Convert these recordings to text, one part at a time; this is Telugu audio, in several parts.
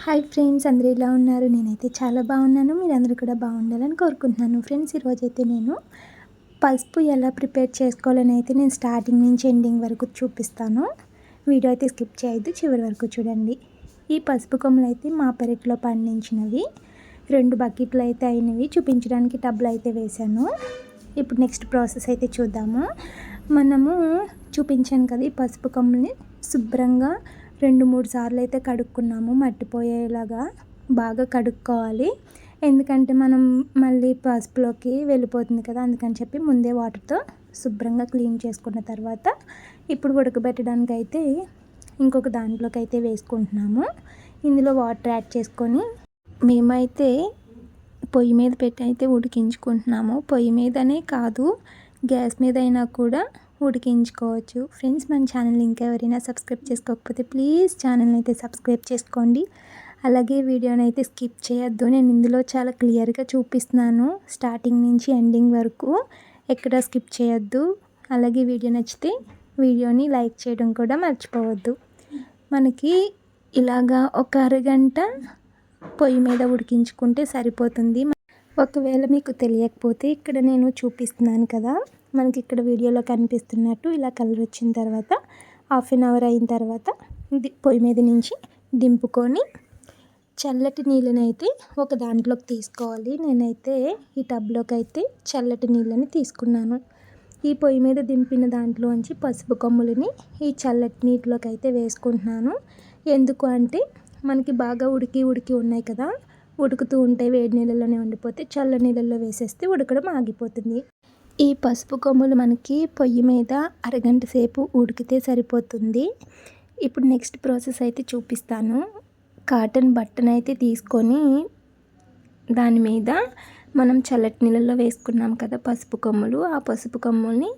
హాయ్ ఫ్రెండ్స్, అందరూ ఎలా ఉన్నారు? నేనైతే చాలా బాగున్నాను. మీరందరూ కూడా బాగుండాలని కోరుకుంటున్నాను. ఫ్రెండ్స్, ఈరోజైతే నేను పసుపు ఎలా ప్రిపేర్ చేసుకోవాలని అయితే నేను స్టార్టింగ్ నుంచి ఎండింగ్ వరకు చూపిస్తాను. వీడియో అయితే స్కిప్ చేయొద్దు, చివరి వరకు చూడండి. ఈ పసుపు కొమ్మలు అయితే మా పెరట్లో పండించినవి. 2 బకెట్లు అయితే అయినవి. చూపించడానికి టబ్లు అయితే వేశాను. ఇప్పుడు నెక్స్ట్ ప్రాసెస్ అయితే చూద్దాము. మనము చూపించాను కదా, ఈ పసుపు కొమ్మల్ని శుభ్రంగా 2-3 సార్లు అయితే కడుక్కున్నాము. మట్టిపోయేలాగా బాగా కడుక్కోవాలి. ఎందుకంటే మనం మళ్ళీ పసుపులోకి వెళ్ళిపోతుంది కదా, అందుకని చెప్పి ముందే వాటర్తో శుభ్రంగా క్లీన్ చేసుకున్న తర్వాత ఇప్పుడు ఉడకబెట్టడానికి అయితే ఇంకొక దాంట్లోకి అయితే వేసుకుంటున్నాము. ఇందులో వాటర్ యాడ్ చేసుకొని మేమైతే పొయ్యి మీద పెట్టి అయితే ఉడికించుకుంటున్నాము. పొయ్యి మీదనే కాదు, గ్యాస్ మీద అయినా కూడా ఉడికించుకోవచ్చు. ఫ్రెండ్స్, మన ఛానల్ ఇంకా ఎవరైనా సబ్స్క్రైబ్ చేసుకోకపోతే ప్లీజ్ ఛానల్ని అయితే సబ్స్క్రైబ్ చేసుకోండి. అలాగే వీడియోని అయితే స్కిప్ చేయొద్దు. నేను ఇందులో చాలా క్లియర్గా చూపిస్తున్నాను, స్టార్టింగ్ నుంచి ఎండింగ్ వరకు. ఎక్కడ స్కిప్ చేయొద్దు. అలాగే వీడియో నచ్చితే వీడియోని లైక్ చేయడం కూడా మర్చిపోవద్దు. మనకి ఇలాగా ఒక అరగంట పొయ్యి మీద ఉడికించుకుంటే సరిపోతుంది. ఒకవేళ మీకు తెలియకపోతే ఇక్కడ నేను చూపిస్తున్నాను కదా, మనకి ఇక్కడ వీడియోలో కనిపిస్తున్నట్టు ఇలా కలర్ వచ్చిన తర్వాత హాఫ్ అన్ అవర్ అయిన తర్వాత పొయ్యి మీద నుంచి దింపుకొని చల్లటి నీళ్ళని అయితే ఒక దాంట్లోకి తీసుకోవాలి. నేనైతే ఈ టబ్లోకి అయితే చల్లటి నీళ్ళని తీసుకున్నాను. ఈ పొయ్యి మీద దింపిన దాంట్లోంచి పసుపు కొమ్ములని ఈ చల్లటి నీటిలోకి అయితే వేసుకుంటున్నాను. ఎందుకు అంటే మనకి బాగా ఉడికి ఉన్నాయి కదా, ఉడుకుతూ ఉంటే వేడి నీళ్ళలోనే ఉండిపోతే చల్ల నీళ్ళల్లో వేసేస్తే ఉడకడం ఆగిపోతుంది. ఈ పసుపు కొమ్ములు మనకి పొయ్యి మీద అరగంట సేపు ఉడికితే సరిపోతుంది. ఇప్పుడు నెక్స్ట్ ప్రాసెస్ అయితే చూపిస్తాను. కాటన్ బట్టను అయితే తీసుకొని దాని మీద మనం చల్లటి నీళ్ళల్లో వేసుకున్నాం కదా పసుపు కొమ్ములు, ఆ పసుపు కొమ్ముల్ని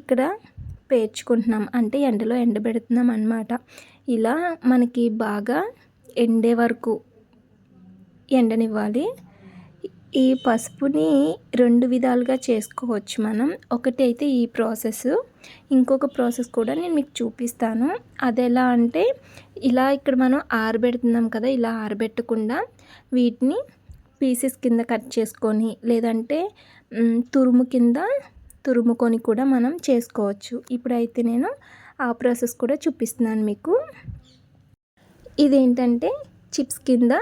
ఇక్కడ పేర్చుకుంటున్నాం. అంటే ఎండలో ఎండబెడుతున్నాం అన్నమాట. ఇలా మనకి బాగా ఎండే వరకు ఎండనివ్వాలి. ఈ పసుపుని 2 విధాలుగా చేసుకోవచ్చు మనం. ఒకటి అయితే ఈ ప్రాసెస్, ఇంకొక ప్రాసెస్ కూడా నేను మీకు చూపిస్తాను. అది ఎలా అంటే ఇలా ఇక్కడ మనం ఆరబెడుతున్నాం కదా, ఇలా ఆరబెట్టకుండా వీటిని పీసెస్ కింద కట్ చేసుకొని లేదంటే తురుము కింద తురుముకొని కూడా మనం చేసుకోవచ్చు. ఇప్పుడైతే నేను ఆ ప్రాసెస్ కూడా చూపిస్తున్నాను మీకు. ఇదేంటంటే చిప్స్ కింద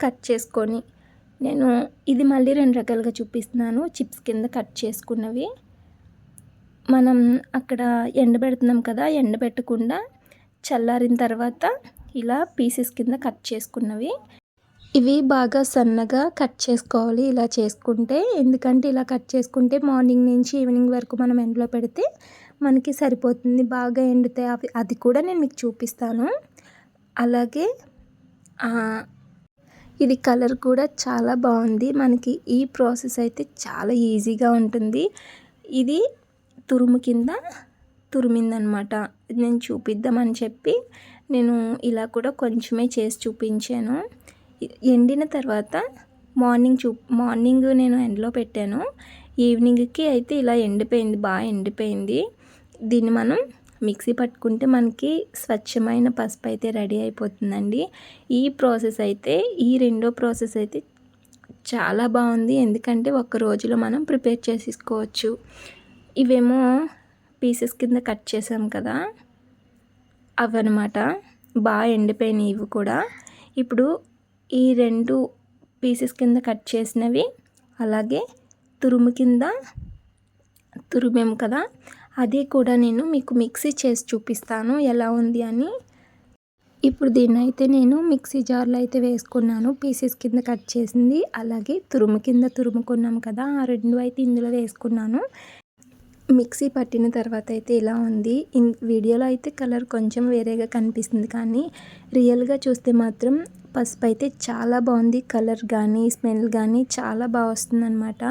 కట్ చేసుకొని, నేను ఇది మళ్ళీ 2 రకాలుగా చూపిస్తున్నాను. చిప్స్ కింద కట్ చేసుకున్నవి మనం అక్కడ ఎండబెడుతున్నాం కదా, ఎండబెట్టకుండా చల్లారిన తర్వాత ఇలా పీసెస్ కింద కట్ చేసుకున్నవి. ఇవి బాగా సన్నగా కట్ చేసుకోవాలి ఇలా చేసుకుంటే. ఎందుకంటే ఇలా కట్ చేసుకుంటే మార్నింగ్ నుంచి ఈవినింగ్ వరకు మనం ఎండలో పెడితే మనకి సరిపోతుంది, బాగా ఎండుతాయి అవి. అది కూడా నేను మీకు చూపిస్తాను. అలాగే ఇది కలర్ కూడా చాలా బాగుంది. మనకి ఈ ప్రాసెస్ అయితే చాలా ఈజీగా ఉంటుంది. ఇది తురుము కింద తురిమిందనమాట. నేను చూపిద్దామని చెప్పి నేను ఇలా కూడా కొంచెమే చేసి చూపించాను. ఎండిన తర్వాత మార్నింగ్ నేను ఎండలో పెట్టాను. ఈవినింగ్కి అయితే ఇలా ఎండిపోయింది, బాగా ఎండిపోయింది. దీన్ని మనం మిక్సీ పట్టుకుంటే మనకి స్వచ్ఛమైన పసుపు అయితే రెడీ అయిపోతుందండి. ఈ ప్రాసెస్ అయితే, ఈ రెండో ప్రాసెస్ అయితే చాలా బాగుంది. ఎందుకంటే ఒక్క రోజులో మనం ప్రిపేర్ చేసుకోవచ్చు. ఇవేమో పీసెస్ కింద కట్ చేసాం కదా, అవన్నమాట. బాగా ఎండిపోయినాయి ఇవి కూడా. ఇప్పుడు ఈ 2 పీసెస్ కింద కట్ చేసినవి అలాగే తురుము కింద తురిమాం కదా, అది కూడా నేను మీకు మిక్సీ చేసి చూపిస్తాను ఎలా ఉంది అని. ఇప్పుడు దీన్ని అయితే నేను మిక్సీ జార్లో అయితే వేసుకున్నాను. పీసెస్ కింద కట్ చేసింది అలాగే తురుము కింద తురుముకున్నాం కదా, ఆ 2 అయితే ఇందులో వేసుకున్నాను. మిక్సీ పట్టిన తర్వాత అయితే ఇలా ఉంది. వీడియోలో అయితే కలర్ కొంచెం వేరేగా కనిపిస్తుంది, కానీ రియల్గా చూస్తే మాత్రం పసుపు అయితే చాలా బాగుంది. కలర్ కానీ స్మెల్ కానీ చాలా బాగా వస్తుంది అన్నమాట.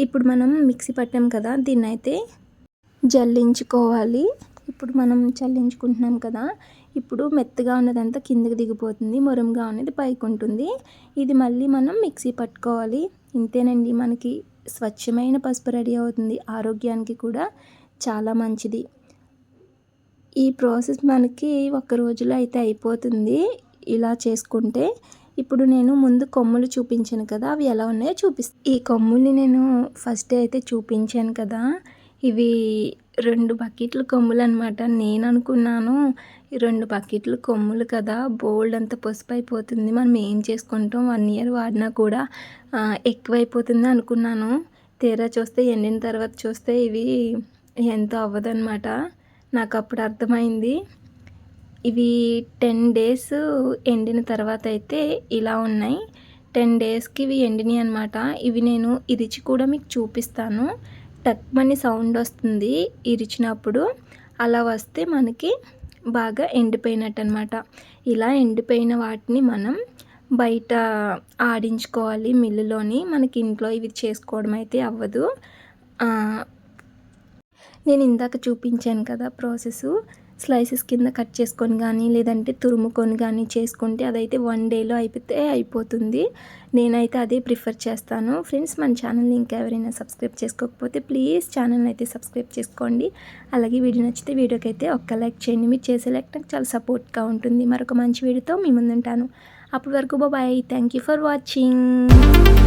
ఇప్పుడు మనం మిక్సీ పట్టాం కదా, దీన్ని అయితే జల్లించుకోవాలి. ఇప్పుడు మనం చల్లించుకుంటున్నాం కదా, ఇప్పుడు మెత్తగా ఉన్నదంతా కిందకి దిగిపోతుంది, మురంగా ఉన్నది పైకి ఉంటుంది. ఇది మళ్ళీ మనం మిక్సీ పట్టుకోవాలి. ఇంతేనండి, మనకి స్వచ్ఛమైన పసుపు రెడీ అవుతుంది. ఆరోగ్యానికి కూడా చాలా మంచిది. ఈ ప్రాసెస్ మనకి ఒక రోజులో అయితే అయిపోతుంది ఇలా చేసుకుంటే. ఇప్పుడు నేను ముందు కొమ్ములు చూపించాను కదా, అవి ఎలా ఉన్నాయో ఈ కొమ్ముల్ని నేను ఫస్ట్ అయితే చూపించాను కదా, ఇవి 2 బకెట్ల కొమ్ములు అనమాట. నేను అనుకున్నాను ఈ 2 బకెట్ల కొమ్ములు కదా, బోల్డ్ అంత పసుపు అయిపోతుంది, మనం ఏం చేసుకుంటాం 1 ఇయర్ వాడినా కూడా ఎక్కువైపోతుంది అనుకున్నాను. తీరా చూస్తే ఎండిన తర్వాత చూస్తే ఇవి ఎంతో అవ్వదన్నమాట. నాకు అప్పుడు అర్థమైంది. ఇవి 10 డేస్ ఎండిన తర్వాత అయితే ఇలా ఉన్నాయి. 10 డేస్కి ఇవి ఎండినాయి అనమాట. ఇవి నేను ఇరిచి కూడా మీకు చూపిస్తాను. టక్మని సౌండ్ వస్తుంది ఇరిచినప్పుడు. అలా వస్తే మనకి బాగా ఎండిపోయినట్టు అనమాట. ఇలా ఎండిపోయిన వాటిని మనం బయట ఆడించుకోవాలి మిల్లులోని. మనకి ఇంట్లో ఇవి చేసుకోవడం అయితే అవ్వదు. నేను ఇందాక చూపించాను కదా ప్రాసెస్, స్లైసెస్ కింద కట్ చేసుకొని కానీ లేదంటే తురుముకొని కానీ చేసుకుంటే అదైతే 1 డేలో అయిపోతుంది. నేనైతే అదే ప్రిఫర్ చేస్తాను. ఫ్రెండ్స్, మన ఛానల్ని ఇంకా ఎవరైనా సబ్స్క్రైబ్ చేసుకోకపోతే ప్లీజ్ ఛానల్ని అయితే సబ్స్క్రైబ్ చేసుకోండి. అలాగే వీడియో నచ్చితే వీడియోకి అయితే ఒక్క లైక్ చేయండి. మీరు చేసే లైక్ నాకు చాలా సపోర్ట్గా ఉంటుంది. మరొక మంచి వీడియోతో మీ ముందుంటాను. అప్పటి వరకు bye. Thank you for watching.